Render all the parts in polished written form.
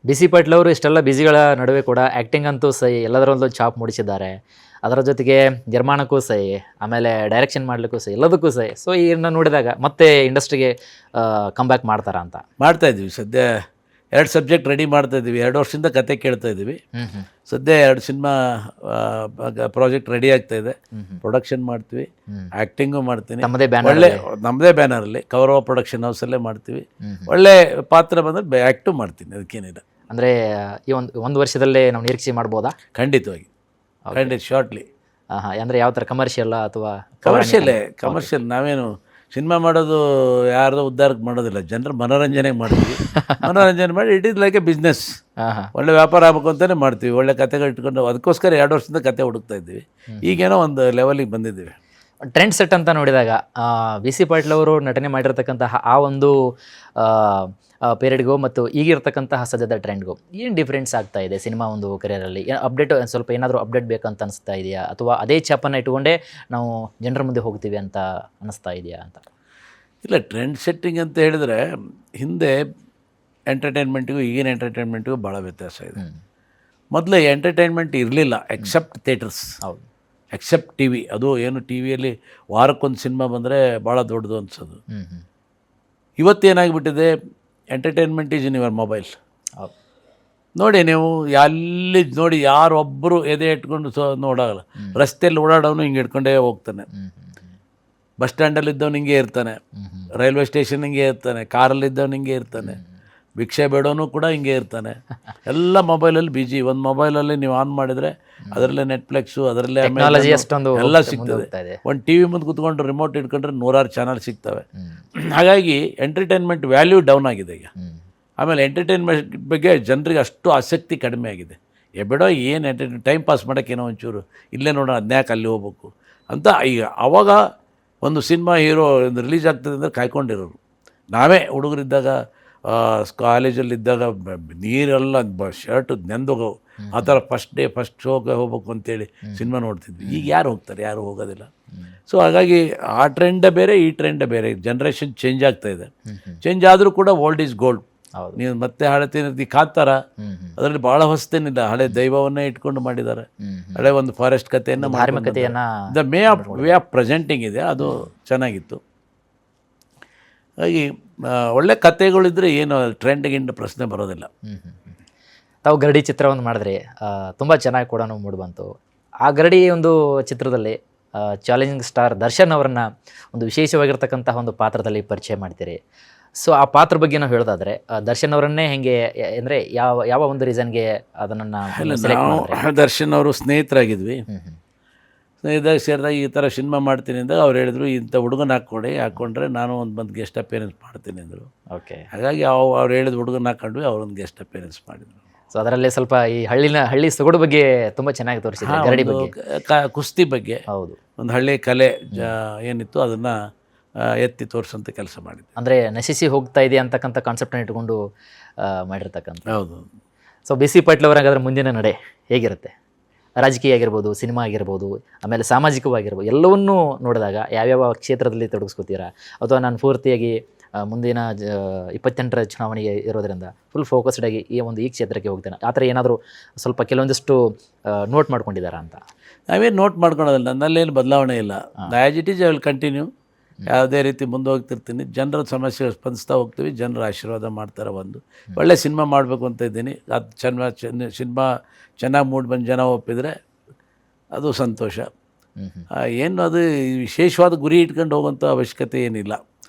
B C Patil ಅವರು ಇಷ್ಟೆಲ್ಲ ಬ್ಯುಸಿಗಳ ನಡುವೆ ಕೂಡ ಆ್ಯಕ್ಟಿಂಗ್ ಅಂತೂ ಸೈ ಎಲ್ಲದರಲ್ಲೂ ಚಾಪ್ ಮೂಡಿಸಿದ್ದಾರೆ. ಅದರ ಜೊತೆಗೆ ನಿರ್ಮಾಣಕ್ಕೂ ಸೈ, ಆಮೇಲೆ ಡೈರೆಕ್ಷನ್ ಮಾಡಲಿಕ್ಕೂ ಸೈ, ಎಲ್ಲದಕ್ಕೂ ಸೈ. ಸೊ ಇದನ್ನು ನೋಡಿದಾಗ ಮತ್ತೆ ಇಂಡಸ್ಟ್ರಿಗೆ ಕಮ್ಬ್ಯಾಕ್ ಮಾಡ್ತಾರಾ ಅಂತ. ಮಾಡ್ತಾಯಿದ್ವಿ. ಸದ್ಯ 2 ಸಬ್ಜೆಕ್ಟ್ ರೆಡಿ ಮಾಡ್ತಾಯಿದ್ವಿ. 2 ವರ್ಷದಿಂದ ಕತೆ ಕೇಳ್ತಾ ಇದ್ದೀವಿ. ಸದ್ಯ 2 ಸಿನಿಮಾ ಪ್ರಾಜೆಕ್ಟ್ ರೆಡಿ ಆಗ್ತಾಯಿದೆ. ಪ್ರೊಡಕ್ಷನ್ ಮಾಡ್ತೀವಿ, ಆ್ಯಕ್ಟಿಂಗು ಮಾಡ್ತೀನಿ. ಒಳ್ಳೆ ನಮ್ಮದೇ ಬ್ಯಾನರಲ್ಲಿ ಕೌರವ ಪ್ರೊಡಕ್ಷನ್ ಹೌಸಲ್ಲೇ ಮಾಡ್ತೀವಿ. ಒಳ್ಳೆ ಪಾತ್ರ ಬಂದರೆ ಆ್ಯಕ್ಟು ಮಾಡ್ತೀನಿ, ಅದಕ್ಕೇನಿಲ್ಲ. ಅಂದರೆ ಈ ಒಂದು ವರ್ಷದಲ್ಲೇ ನಾವು ನಿರೀಕ್ಷೆ ಮಾಡ್ಬೋದಾ? ಖಂಡಿತವಾಗಿ, ಶಾರ್ಟ್ಲಿ. ಅಂದರೆ ಯಾವ ಥರ ಕಮರ್ಷಿಯಲ್ಲ ಅಥವಾ ಕಮರ್ಷಿಯಲ್ ನಾವೇನು ಸಿನಿಮಾ ಮಾಡೋದು ಯಾರ್ದೋ ಉದ್ಧಾರಕ್ಕೆ ಮಾಡೋದಿಲ್ಲ, ಜನರ ಮನೋರಂಜನೆಗೆ ಮಾಡ್ತೀವಿ. ಮನೋರಂಜನೆ ಮಾಡಿ it is like A business. ಒಳ್ಳೆ ವ್ಯಾಪಾರ ಆಗಬೇಕು ಅಂತಲೇ ಮಾಡ್ತೀವಿ. ಒಳ್ಳೆ ಕತೆಗಳು ಇಟ್ಕೊಂಡು ಅದಕ್ಕೋಸ್ಕರ 2 ವರ್ಷದಿಂದ ಕತೆ ಹುಡುಕ್ತಾ ಇದ್ದೀವಿ. ಈಗೇನೋ ಒಂದು ಲೆವೆಲಿಗೆ ಬಂದಿದ್ದೀವಿ. ಟ್ರೆಂಡ್ ಸೆಟ್ ಅಂತ ನೋಡಿದಾಗ ಬಿ ಸಿ ಪಾಟೀಲ್ ಅವರು ನಟನೆ ಮಾಡಿರ್ತಕ್ಕಂತಹ ಆ ಒಂದು ಪೀರಿಯಡ್ಗೂ ಮತ್ತು ಈಗಿರ್ತಕ್ಕಂತಹ ಸದ್ಯದ ಟ್ರೆಂಡ್ಗೂ ಏನು ಡಿಫ್ರೆನ್ಸ್ ಆಗ್ತಾ ಇದೆ ಸಿನಿಮಾ ಒಂದು ಕರಿಯರಲ್ಲಿ? ಅಪ್ಡೇಟ್ ಸ್ವಲ್ಪ ಏನಾದರೂ ಅಪ್ಡೇಟ್ ಬೇಕಂತ ಅನಿಸ್ತಾ ಇದೆಯಾ, ಅಥವಾ ಅದೇ ಛಾಪನ್ನು ಇಟ್ಕೊಂಡೇ ನಾವು ಜನರ ಮುಂದೆ ಹೋಗ್ತೀವಿ ಅಂತ ಅನಿಸ್ತಾ ಇದೆಯಾ ಅಂತ? ಇಲ್ಲ, ಟ್ರೆಂಡ್ ಸೆಟ್ಟಿಂಗ್ ಅಂತ ಹೇಳಿದ್ರೆ ಹಿಂದೆ ಎಂಟರ್ಟೈನ್ಮೆಂಟಿಗೂ ಈಗಿನ ಎಂಟರ್ಟೈನ್ಮೆಂಟಿಗೂ ಭಾಳ ವ್ಯತ್ಯಾಸ ಇದೆ. ಮೊದಲು ಎಂಟರ್ಟೈನ್ಮೆಂಟ್ ಇರಲಿಲ್ಲ ಎಕ್ಸೆಪ್ಟ್ ಥಿಯೇಟರ್ಸ್, ಹೌದು, ಎಕ್ಸೆಪ್ಟ್ ಟಿ ವಿ. ಅದು ಏನು ಟಿ ವಿಯಲ್ಲಿ ವಾರಕ್ಕೊಂದು ಸಿನಿಮಾ ಬಂದರೆ ಭಾಳ ದೊಡ್ಡದು ಅನ್ಸೋದು. ಇವತ್ತೇನಾಗಿಬಿಟ್ಟಿದೆ, entertainment is in your mobile. ನೋಡಿ, ನೀವು ಅಲ್ಲಿ ನೋಡಿ ಯಾರೊಬ್ಬರು ಎದೆ ಇಟ್ಕೊಂಡು ನೋಡೋಲ್ಲ. ರಸ್ತೆಯಲ್ಲಿ ಓಡಾಡೋನು ಹಿಂಗೆ ಇಟ್ಕೊಂಡೇ ಹೋಗ್ತಾನೆ, ಬಸ್ ಸ್ಟ್ಯಾಂಡಲ್ಲಿದ್ದವನು ಹಿಂಗೆ ಇರ್ತಾನೆ, ರೈಲ್ವೆ ಸ್ಟೇಷನ್ ಹಿಂಗೆ ಇರ್ತಾನೆ, ಕಾರಲ್ಲಿದ್ದವನು ಹಿಂಗೆ ಇರ್ತಾನೆ, ಭಿಕ್ಷೆ ಬೇಡೋನು ಕೂಡ ಹಿಂಗೆ ಇರ್ತಾನೆ. ಎಲ್ಲ ಮೊಬೈಲಲ್ಲಿ ಬಿಜಿ. ಒಂದು ಮೊಬೈಲಲ್ಲಿ ನೀವು ಆನ್ ಮಾಡಿದರೆ ಅದರಲ್ಲೇ ನೆಟ್ಫ್ಲಿಕ್ಸು, ಅದರಲ್ಲೇ ಎಲ್ಲ ಸಿಗ್ತದೆ. ಒಂದು ಟಿ ವಿ ಮುಂದೆ ಕೂತ್ಕೊಂಡು ರಿಮೋಟ್ ಇಟ್ಕೊಂಡ್ರೆ 100 ಚಾನಲ್ ಸಿಗ್ತವೆ. ಹಾಗಾಗಿ ಎಂಟರ್ಟೈನ್ಮೆಂಟ್ ವ್ಯಾಲ್ಯೂ ಡೌನ್ ಆಗಿದೆ ಈಗ. ಆಮೇಲೆ ಎಂಟರ್ಟೈನ್ಮೆಂಟ್ ಬಗ್ಗೆ ಜನರಿಗೆ ಅಷ್ಟು ಆಸಕ್ತಿ ಕಡಿಮೆ ಆಗಿದೆ. ಬಿಡೋ ಏನು ಟೈಮ್ ಪಾಸ್ ಮಾಡೋಕ್ಕೇನೋ ಒಂಚೂರು ಇಲ್ಲೇ ನೋಡೋಣ, ಅದ್ನ್ಯಾಕೆ ಅಲ್ಲಿ ಹೋಗ್ಬೇಕು ಅಂತ. ಈಗ ಆವಾಗ ಒಂದು ಸಿನಿಮಾ ಹೀರೋ ರಿಲೀಸ್ ಆಗ್ತದೆ ಅಂದರೆ ಕಾಯ್ಕೊಂಡಿರೋರು ನಾವೇ. ಹುಡುಗರಿದ್ದಾಗ ಕಾಲೇಜಲ್ಲಿದ್ದಾಗ ನೀರೆಲ್ಲ ಶರ್ಟ್ ನೆಂದೋಗವು, ಆ ಥರ ಫಸ್ಟ್ ಶೋಗೆ ಹೋಗ್ಬೇಕು ಅಂತೇಳಿ ಸಿನಿಮಾ ನೋಡ್ತಿದ್ವಿ. ಈಗ ಯಾರು ಹೋಗ್ತಾರೆ? ಯಾರು ಹೋಗೋದಿಲ್ಲ. ಸೊ ಹಾಗಾಗಿ ಆ ಟ್ರೆಂಡೇ ಬೇರೆ, ಈ ಟ್ರೆಂಡೇ ಬೇರೆ. ಜನ್ರೇಷನ್ ಚೇಂಜ್ ಆಗ್ತಾಯಿದೆ. ಚೇಂಜ್ ಆದರೂ ಕೂಡ ಓಲ್ಡ್ ಈಸ್ ಗೋಲ್ಡ್. ನೀವು ಮತ್ತೆ ಹಳೆ ಕಾಂತಾರ, ಅದರಲ್ಲಿ ಭಾಳ ಹೊಸತೇನಿಲ್ಲ. ಹಳೆ ದೈವವನ್ನೇ ಇಟ್ಕೊಂಡು ಮಾಡಿದ್ದಾರೆ. ಹಳೆ ಒಂದು ಫಾರೆಸ್ಟ್ ಕಥೆಯನ್ನು, ದ ವೇ ಆಫ್ ಪ್ರೆಸೆಂಟಿಂಗ್ ಇದೆ, ಅದು ಚೆನ್ನಾಗಿತ್ತು. ಹಾಗಾಗಿ ಒಳ್ಳೆ ಕಥೆಗಳಿದ್ರೆ ಏನು ಟ್ರೆಂಡ್ಗಿಂತ ಪ್ರಶ್ನೆ ಬರೋದಿಲ್ಲ. ತಾವು ಗರಡಿ ಚಿತ್ರವನ್ನು ಮಾಡಿದ್ರಿ, ತುಂಬ ಚೆನ್ನಾಗಿ ಕೂಡ ಮೂಡಿ ಬಂತು. ಆ ಗರಡಿ ಒಂದು ಚಿತ್ರದಲ್ಲಿ ಚಾಲೆಂಜಿಂಗ್ ಸ್ಟಾರ್ ದರ್ಶನ್ ಅವರನ್ನು ಒಂದು ವಿಶೇಷವಾಗಿರ್ತಕ್ಕಂತಹ ಒಂದು ಪಾತ್ರದಲ್ಲಿ ಪರಿಚಯ ಮಾಡ್ತೀರಿ. ಸೊ ಆ ಪಾತ್ರ ಬಗ್ಗೆ ನಾವು ಹೇಳೋದಾದರೆ ದರ್ಶನ್ ಅವರನ್ನೇ ಹೆಂಗೆ, ಅಂದರೆ ಯಾವ ಒಂದು ರೀಸನ್ಗೆ ಅದನ್ನು? ದರ್ಶನ್ ಅವರು ಸ್ನೇಹಿತರಾಗಿದ್ವಿ. ಸ್ನೇಹಿತರಾಗಿ ಸೇರಿದಾಗ ಈ ಥರ ಸಿನಿಮಾ ಮಾಡ್ತೀನಿ ಅಂದಾಗ ಅವ್ರು ಹೇಳಿದ್ರು, ಇಂಥ ಹುಡುಗನ ಹಾಕ್ಕೊಂಡ್ರೆ ನಾನು ಒಂದು ಗೆಸ್ಟ್ ಅಪಿಯರೆನ್ಸ್ ಮಾಡ್ತೀನಿ ಅಂದರು. ಓಕೆ. ಹಾಗಾಗಿ ಅವ್ರು ಹೇಳಿದ ಹುಡುಗನ ಹಾಕ್ಕೊಂಡ್ವಿ, ಅವರೊಂದು ಗೆಸ್ಟ್ ಅಪಿಯರೆನ್ಸ್ ಮಾಡಿದರು. ಸೊ ಅದರಲ್ಲಿ ಸ್ವಲ್ಪ ಈ ಹಳ್ಳಿ ಸೊಗಡು ಬಗ್ಗೆ ತುಂಬ ಚೆನ್ನಾಗಿ ತೋರಿಸಿದ್ರು. ಗರಡಿ ಬಗ್ಗೆ, ಕುಸ್ತಿ ಬಗ್ಗೆ, ಹೌದು, ಒಂದು ಹಳ್ಳಿ ಕಲೆ ಏನಿತ್ತು ಅದನ್ನು ಎತ್ತಿ ತೋರಿಸೋಂಥ ಕೆಲಸ ಮಾಡಿದ್ದೆ. ಅಂದರೆ ನಶಿಸಿ ಹೋಗ್ತಾ ಇದೆ ಅಂತಕ್ಕಂಥ ಕಾನ್ಸೆಪ್ಟನ್ನು ಇಟ್ಕೊಂಡು ಮಾಡಿರ್ತಕ್ಕಂಥ. ಹೌದು. ಸೊ ಬಿ ಸಿ ಪಾಟೀಲ್ ಅವರಾಗಾದ್ರೆ ಮುಂದಿನ ನಡೆ ಹೇಗಿರುತ್ತೆ? ರಾಜಕೀಯ ಆಗಿರ್ಬೋದು, ಸಿನಿಮಾ ಆಗಿರ್ಬೋದು, ಆಮೇಲೆ ಸಾಮಾಜಿಕವಾಗಿರ್ಬೋದು, ಎಲ್ಲವನ್ನೂ ನೋಡಿದಾಗ ಯಾವ್ಯಾವ ಕ್ಷೇತ್ರದಲ್ಲಿ ತೊಡಗಿಸ್ಕೋತೀರಾ? ಅಥವಾ ನಾನು ಪೂರ್ತಿಯಾಗಿ ಮುಂದಿನ 28ರ ಚುನಾವಣೆಗೆ ಇರೋದರಿಂದ ಫುಲ್ ಫೋಕಸ್ಡ್ ಆಗಿ ಈ ಕ್ಷೇತ್ರಕ್ಕೆ ಹೋಗ್ತೇನೆ, ಆ ಥರ ಏನಾದರೂ ಸ್ವಲ್ಪ ಕೆಲವೊಂದಿಷ್ಟು ನೋಟ್ ಮಾಡ್ಕೊಂಡಿದ್ದಾರಾ ಅಂತ? ನಾವೇನು ನೋಟ್ ಮಾಡ್ಕೊಳೋದಿಲ್ಲ, ನನ್ನಲ್ಲೇನು ಬದಲಾವಣೆ ಇಲ್ಲ. As it is I will continue. ಯಾವುದೇ ರೀತಿ ಮುಂದೆ ಹೋಗ್ತಿರ್ತೀನಿ, ಜನರ ಸಮಸ್ಯೆಗಳು ಸ್ಪಂದಿಸ್ತಾ ಹೋಗ್ತೀವಿ, ಜನರ ಆಶೀರ್ವಾದ ಮಾಡ್ತಾರೆ. ಒಳ್ಳೆ ಸಿನಿಮಾ ಮಾಡಬೇಕು ಅಂತ ಇದ್ದೀನಿ. ಅದು ಸಿನಿಮಾ ಚೆನ್ನಾಗಿ ಮೂಡಿ ಬಂದು ಜನ ಒಪ್ಪಿದರೆ ಅದು ಸಂತೋಷ. ಏನು ಅದು ವಿಶೇಷವಾದ ಗುರಿ ಇಟ್ಕೊಂಡು ಹೋಗೋಂಥ ಅವಶ್ಯಕತೆ ಏನಿಲ್ಲ.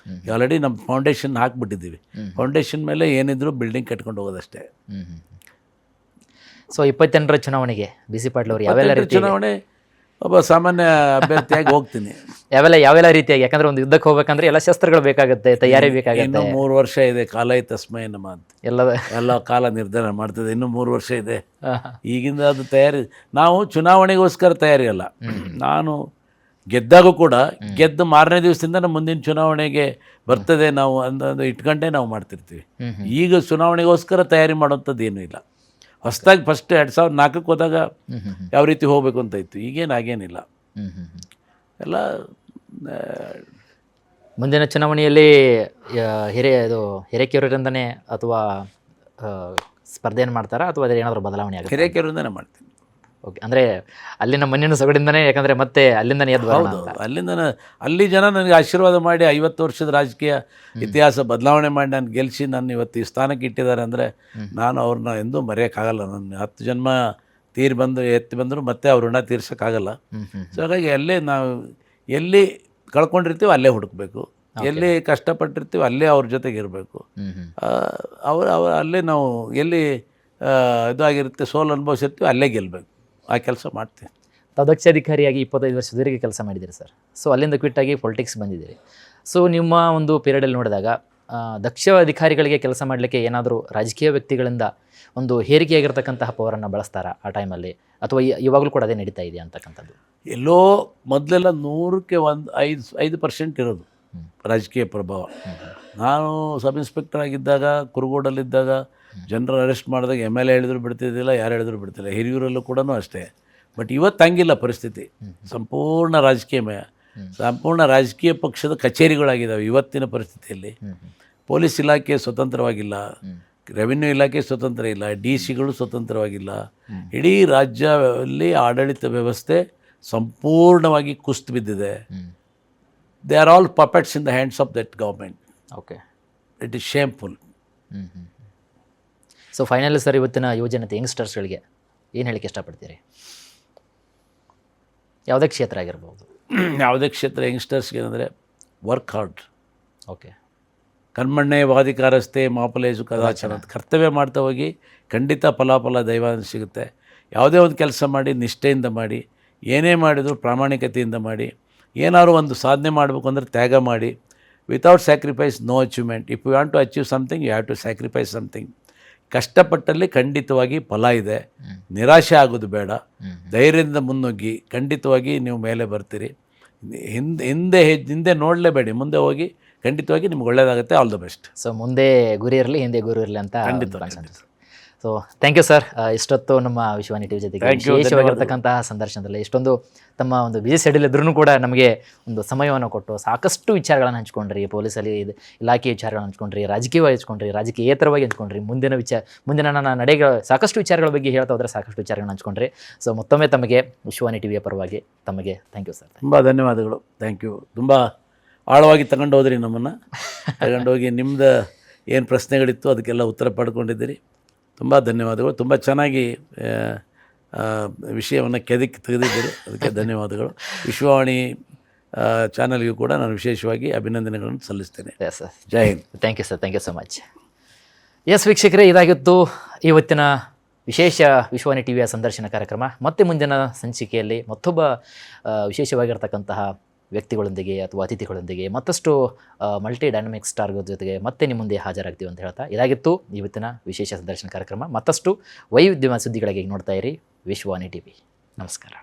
ಆಲ್ರೆಡಿ ನಮ್ಮ ಫೌಂಡೇಶನ್ ಹಾಕ್ಬಿಟ್ಟಿದ್ದೀವಿ. ಫೌಂಡೇಶನ್ ಮೇಲೆ ಏನಿದ್ರು ಬಿಲ್ಡಿಂಗ್ ಕಟ್ಕೊಂಡು ಹೋಗೋದಷ್ಟೇ. ಸೊ 28ರ ಚುನಾವಣೆಗೆ ಬಿ ಸಿ ಪಾಟೀಲ್ ಅವರು ಯಾವೆಲ್ಲ ರೀತಿ ಚುನಾವಣೆ ಒಬ್ಬ ಸಾಮಾನ್ಯ ಅಭ್ಯರ್ಥಿಯಾಗಿ ಹೋಗ್ತೀನಿ. ಯಾವೆಲ್ಲ ರೀತಿಯಾಗಿ? ಯಾಕಂದರೆ ಒಂದು ಯುದ್ಧಕ್ಕೆ ಹೋಗ್ಬೇಕಂದ್ರೆ ಎಲ್ಲ ಶಸ್ತ್ರಗಳು ಬೇಕಾಗುತ್ತೆ, ತಯಾರಿ ಬೇಕಾಗುತ್ತೆ. ಇನ್ನೂ 3 ವರ್ಷ ಇದೆ, ಕಾಲ ತಸ್ಮೈ ನಮ ಅಂತ ಎಲ್ಲ ಕಾಲ ನಿರ್ಧಾರ ಮಾಡ್ತದೆ. ಇನ್ನೂ 3 ವರ್ಷ ಇದೆ. ಈಗಿಂದ ಅದು ತಯಾರಿ. ನಾವು ಚುನಾವಣೆಗೋಸ್ಕರ ತಯಾರಿ ಅಲ್ಲ. ನಾನು ಗೆದ್ದಾಗ ಕೂಡ ಗೆದ್ದು ಮಾರನೇ ದಿವಸದಿಂದ ನಮ್ಮ ಮುಂದಿನ ಚುನಾವಣೆಗೆ ಬರ್ತದೆ ನಾವು ಅಂದು ಇಟ್ಕೊಂಡೇ ನಾವು ಮಾಡ್ತಿರ್ತೀವಿ. ಈಗ ಚುನಾವಣೆಗೋಸ್ಕರ ತಯಾರಿ ಮಾಡೋಂಥದ್ದು ಏನೂ ಇಲ್ಲ. ಹೊಸದಾಗಿ ಫಸ್ಟ್ 2004ಕ್ಕೆ ಹೋದಾಗ ಯಾವ ರೀತಿ ಹೋಗಬೇಕು ಅಂತ ಇತ್ತು. ಈಗೇನು ಹಾಗೇನಿಲ್ಲ. ಎಲ್ಲ ಮುಂದಿನ ಚುನಾವಣೆಯಲ್ಲಿ ಹಿರೇಕೆರೂರಿಂದನೇ ಅಥವಾ ಸ್ಪರ್ಧೆಯನ್ನು ಮಾಡ್ತಾರಾ ಅಥವಾ ಅದೇ ಏನಾದರೂ ಬದಲಾವಣೆ ಆಗುತ್ತೆ? ಹಿರೇಕೆರೂರಿಂದನೇ ಮಾಡ್ತೀನಿ. ಓಕೆ, ಅಂದರೆ ಅಲ್ಲಿನ ಮಣ್ಣಿನ ಸೊಗಡಿಂದನೇ, ಯಾಕಂದರೆ ಮತ್ತೆ ಅಲ್ಲಿಂದನೇ ಎದ್ದು ಬರೋಣ ಹೌದು, ಅಂತ. ಅಲ್ಲಿ ಜನ ನನಗೆ ಆಶೀರ್ವಾದ ಮಾಡಿ 50 ವರ್ಷದ ರಾಜಕೀಯ ಇತಿಹಾಸ ಬದಲಾವಣೆ ಮಾಡಿ ನಾನು ಗೆಲ್ಲಿಸಿ ನನ್ನ ಇವತ್ತು ಈ ಸ್ಥಾನಕ್ಕೆ ಇಟ್ಟಿದ್ದಾರೆ ಅಂದರೆ ನಾನು ಅವ್ರನ್ನ ಎಂದೂ ಮರೆಯೋಕ್ಕಾಗಲ್ಲ. ನನ್ನ 10 ಜನ್ಮ ಎತ್ತಿ ಬಂದರೂ ಮತ್ತೆ ಅವ್ರ ಋಣ ತೀರ್ಸೋಕ್ಕಾಗಲ್ಲ. ಸೊ ಹಾಗಾಗಿ ನಾವು ಎಲ್ಲಿ ಕಳ್ಕೊಂಡಿರ್ತೀವಿ ಅಲ್ಲೇ ಹುಡುಕಬೇಕು, ಎಲ್ಲಿ ಕಷ್ಟಪಟ್ಟಿರ್ತೀವಿ ಅಲ್ಲೇ ಅವ್ರ ಜೊತೆಗೆ ಇರಬೇಕು. ಅಲ್ಲೇ ನಾವು ಎಲ್ಲಿ ಇದಾಗಿರುತ್ತೆ, ಸೋಲು ಅನುಭವಿಸಿರ್ತೀವಿ ಅಲ್ಲೇ ಗೆಲ್ಲಬೇಕು. ಆ ಕೆಲಸ ಮಾಡ್ತೀವಿ. ತಾವು ದಕ್ಷಾಧಿಕಾರಿಯಾಗಿ 25 ವರ್ಷ ಸುದೀರ್ಘ ಕೆಲಸ ಮಾಡಿದ್ದೀರಿ ಸರ್. ಸೊ ಅಲ್ಲಿಂದ ಕ್ವಿಟ್ಟಾಗಿ ಪೊಲಿಟಿಕ್ಸ್ ಬಂದಿದ್ದೀರಿ. ಸೊ ನಿಮ್ಮ ಒಂದು ಪೀರಿಯಡಲ್ಲಿ ನೋಡಿದಾಗ ದಕ್ಷ ಅಧಿಕಾರಿಗಳಿಗೆ ಕೆಲಸ ಮಾಡಲಿಕ್ಕೆ ಏನಾದರೂ ರಾಜಕೀಯ ವ್ಯಕ್ತಿಗಳಿಂದ ಒಂದು ಹೇರಿಕೆಯಾಗಿರ್ತಕ್ಕಂತಹ ಪವರನ್ನು ಬಳಸ್ತಾರಾ ಆ ಟೈಮಲ್ಲಿ, ಅಥವಾ ಇವಾಗಲೂ ಕೂಡ ಅದೇ ನಡೀತಾ ಇದೆಯಾ ಅಂತಕ್ಕಂಥದ್ದು? ಎಲ್ಲೋ ಮೊದಲೆಲ್ಲ 100ಕ್ಕೆ 5% ಇರೋದು ರಾಜಕೀಯ ಪ್ರಭಾವ. ನಾನು ಸಬ್ ಇನ್ಸ್ಪೆಕ್ಟರ್ ಆಗಿದ್ದಾಗ ಕುರುಗೋಡಲ್ಲಿದ್ದಾಗ ಜನರು ಅರೆಸ್ಟ್ ಮಾಡಿದಾಗ MLA ಹೇಳಿದ್ರು ಬಿಡ್ತಿದ್ದಿಲ್ಲ, ಯಾರು ಹೇಳಿದ್ರು ಬಿಡ್ತಿಲ್ಲ. ಹಿರಿಯೂರಲ್ಲೂ ಕೂಡ ಅಷ್ಟೇ. ಬಟ್ ಇವತ್ತು ಹಂಗಿಲ್ಲ ಪರಿಸ್ಥಿತಿ. ಸಂಪೂರ್ಣ ರಾಜಕೀಯಮಯ, ಸಂಪೂರ್ಣ ರಾಜಕೀಯ ಪಕ್ಷದ ಕಚೇರಿಗಳಾಗಿದ್ದಾವೆ ಇವತ್ತಿನ ಪರಿಸ್ಥಿತಿಯಲ್ಲಿ. ಪೊಲೀಸ್ ಇಲಾಖೆ ಸ್ವತಂತ್ರವಾಗಿಲ್ಲ, ರೆವಿನ್ಯೂ ಇಲಾಖೆ ಸ್ವತಂತ್ರ ಇಲ್ಲ, DC ಗಳು ಸ್ವತಂತ್ರವಾಗಿಲ್ಲ. ಇಡೀ ರಾಜ್ಯದಲ್ಲಿ ಆಡಳಿತ ವ್ಯವಸ್ಥೆ ಸಂಪೂರ್ಣವಾಗಿ ಕುಸಿದು ಬಿದ್ದಿದೆ. They are all puppets in the hands of that government. Okay, it is shameful. So finally sir, ಇವತ್ತಿನ ಯುವಜನತೆ ಯಂಗ್ಸ್ಟರ್ಸ್ಗಳಿಗೆ ಏನು ಹೇಳಕ್ಕೆ ಇಷ್ಟಪಡ್ತೀರಿ? ಯಾವುದೇ ಕ್ಷೇತ್ರ ಆಗಿರ್ಬೋದು, ಯಾವುದೇ ಕ್ಷೇತ್ರ ಯಂಗ್ಸ್ಟರ್ಸ್ಗೆ ಅಂದರೆ ವರ್ಕ್ ಹಾರ್ಡ್. ಓಕೆ, ಕರ್ಮಣ್ಣೆ ವಾಧಿಕಾರಸ್ಥೆ ಮಾಫಲೇಜು ಕದಾಚನ ಅಂತ ಕರ್ತವ್ಯ ಮಾಡ್ತಾ ಹೋಗಿ ಖಂಡಿತ ಫಲಾಫಲ ದೈವ ಸಿಗುತ್ತೆ. ಯಾವುದೇ ಒಂದು ಕೆಲಸ ಮಾಡಿ ನಿಷ್ಠೆಯಿಂದ ಮಾಡಿ, ಏನೇ ಮಾಡಿದರೂ ಪ್ರಾಮಾಣಿಕತೆಯಿಂದ ಮಾಡಿ, ಏನಾದ್ರು ಒಂದು ಸಾಧನೆ ಮಾಡಬೇಕು ಅಂದರೆ ತ್ಯಾಗ ಮಾಡಿ. Without sacrifice no achievement. If you want to achieve something you have to sacrifice something. ಕಷ್ಟಪಟ್ಟಲ್ಲಿ ಖಂಡಿತವಾಗಿ ಫಲ ಇದೆ. ನಿರಾಶೆ ಆಗೋದು ಬೇಡ. ಧೈರ್ಯದಿಂದ ಮುನ್ನುಗ್ಗಿ ಖಂಡಿತವಾಗಿ ನೀವು ಮೇಲೆ ಬರ್ತೀರಿ. ಹಿಂದೆ ನೋಡಲೇಬೇಡಿ, ಮುಂದೆ ಹೋಗಿ ಖಂಡಿತವಾಗಿ ನಿಮ್ಗೆ ಒಳ್ಳೆಯದಾಗುತ್ತೆ. All the best. ಸೊ ಮುಂದೆ ಗುರಿ ಇರಲಿ, ಹಿಂದೆ ಗುರು ಇರಲಿ ಅಂತ ಖಂಡಿತ. So thank you sir. ಇಷ್ಟೊತ್ತು ನಮ್ಮ ವಿಶ್ವಾನಿ ಟಿವಿ ಜೊತೆಗೆ ವಿಶೇಷವಾಗಿರ್ತಕ್ಕಂತಹ ಸಂದರ್ಶನದಲ್ಲಿ ಇಷ್ಟೊಂದು ತಮ್ಮ ಒಂದು ಬಿಸಿ ಶೆಡ್ಯೂಲ್ ಇದ್ರೂ ಕೂಡ ನಮಗೆ ಒಂದು ಸಮಯವನ್ನು ಕೊಟ್ಟು ಸಾಕಷ್ಟು ವಿಚಾರಗಳನ್ನು ಹಂಚ್ಕೊಂಡ್ರಿ. ಪೊಲೀಸಲ್ಲಿ ಇಲಾಖೆ ವಿಚಾರಗಳನ್ನು ಹಂಚ್ಕೊಂಡ್ರಿ, ರಾಜಕೀಯವಾಗಿ ಹಂಚ್ಕೊಂಡ್ರಿ, ರಾಜಕೀಯೇತರವಾಗಿ ಹಂಚ್ಕೊಂಡ್ರಿ, ಮುಂದಿನ ನನ್ನ ನಡೆಗಳ ಸಾಕಷ್ಟು ವಿಚಾರಗಳ ಬಗ್ಗೆ ಹೇಳ್ತಾ ಹೋದರೆ ಸಾಕಷ್ಟು ವಿಚಾರಗಳನ್ನು ಹಂಚ್ಕೊಂಡ್ರಿ. ಸೊ ಮತ್ತೊಮ್ಮೆ ತಮಗೆ ವಿಶ್ವಾನಿ ಟಿವಿಯ ಪರವಾಗಿ ತಮಗೆ ಥ್ಯಾಂಕ್ ಯು ಸರ್. ತುಂಬ ಧನ್ಯವಾದಗಳು. Thank you. ತುಂಬ ಆಳವಾಗಿ ತಗೊಂಡು ಹೋದ್ರಿ ನಮ್ಮನ್ನು. ತಗೊಂಡೋಗಿ ನಿಮ್ಮದು ಏನು ಪ್ರಶ್ನೆಗಳಿತ್ತು ಅದಕ್ಕೆಲ್ಲ ಉತ್ತರ ಪಡ್ಕೊಂಡಿದ್ದೀರಿ. ತುಂಬ ಧನ್ಯವಾದಗಳು. ತುಂಬ ಚೆನ್ನಾಗಿ ವಿಷಯವನ್ನು ತೆಗೆದಿದ್ದೀರಿ, ಅದಕ್ಕೆ ಧನ್ಯವಾದಗಳು. ವಿಶ್ವವಾಣಿ ಚಾನಲ್ಗೂ ಕೂಡ ನಾನು ವಿಶೇಷವಾಗಿ ಅಭಿನಂದನೆಗಳನ್ನು ಸಲ್ಲಿಸ್ತೇನೆ. Yes sir, Jai Hind. Thank you sir, thank you so much. Yes ವೀಕ್ಷಕರೇ, ಇದಾಗಿತ್ತು ಇವತ್ತಿನ ವಿಶೇಷ ವಿಶ್ವಾನಿ ಟಿವಿಯ ಸಂದರ್ಶನ ಕಾರ್ಯಕ್ರಮ. ಮತ್ತೆ ಮುಂದಿನ ಸಂಚಿಕೆಯಲ್ಲಿ ಮತ್ತೊಬ್ಬ ವಿಶೇಷವಾಗಿರ್ತಕ್ಕಂತಹ ವ್ಯಕ್ತಿಗಳೊಂದಿಗೆ ಅಥವಾ ಅತಿಥಿಗಳೊಂದಿಗೆ ಮತ್ತಷ್ಟು ಮಲ್ಟಿ ಡೈನಮಿಕ್ ಸ್ಟಾರ್ಗಳ ಜೊತೆಗೆ ಮತ್ತೆ ನಿಮ್ಮ ಮುಂದೆ ಹಾಜರಾಗ್ತೀವಿ ಅಂತ ಹೇಳ್ತಾ ಇದಾಗಿತ್ತು ಇವತ್ತಿನ ವಿಶೇಷ ಸಂದರ್ಶನ ಕಾರ್ಯಕ್ರಮ. ಮತ್ತಷ್ಟು ವೈವಿಧ್ಯಮಯ ಸುದ್ದಿಗಳಿಗೆ ನೋಡ್ತಾ ಇರಿ ವಿಶ್ವಾನಿ ಟಿವಿ. ನಮಸ್ಕಾರ.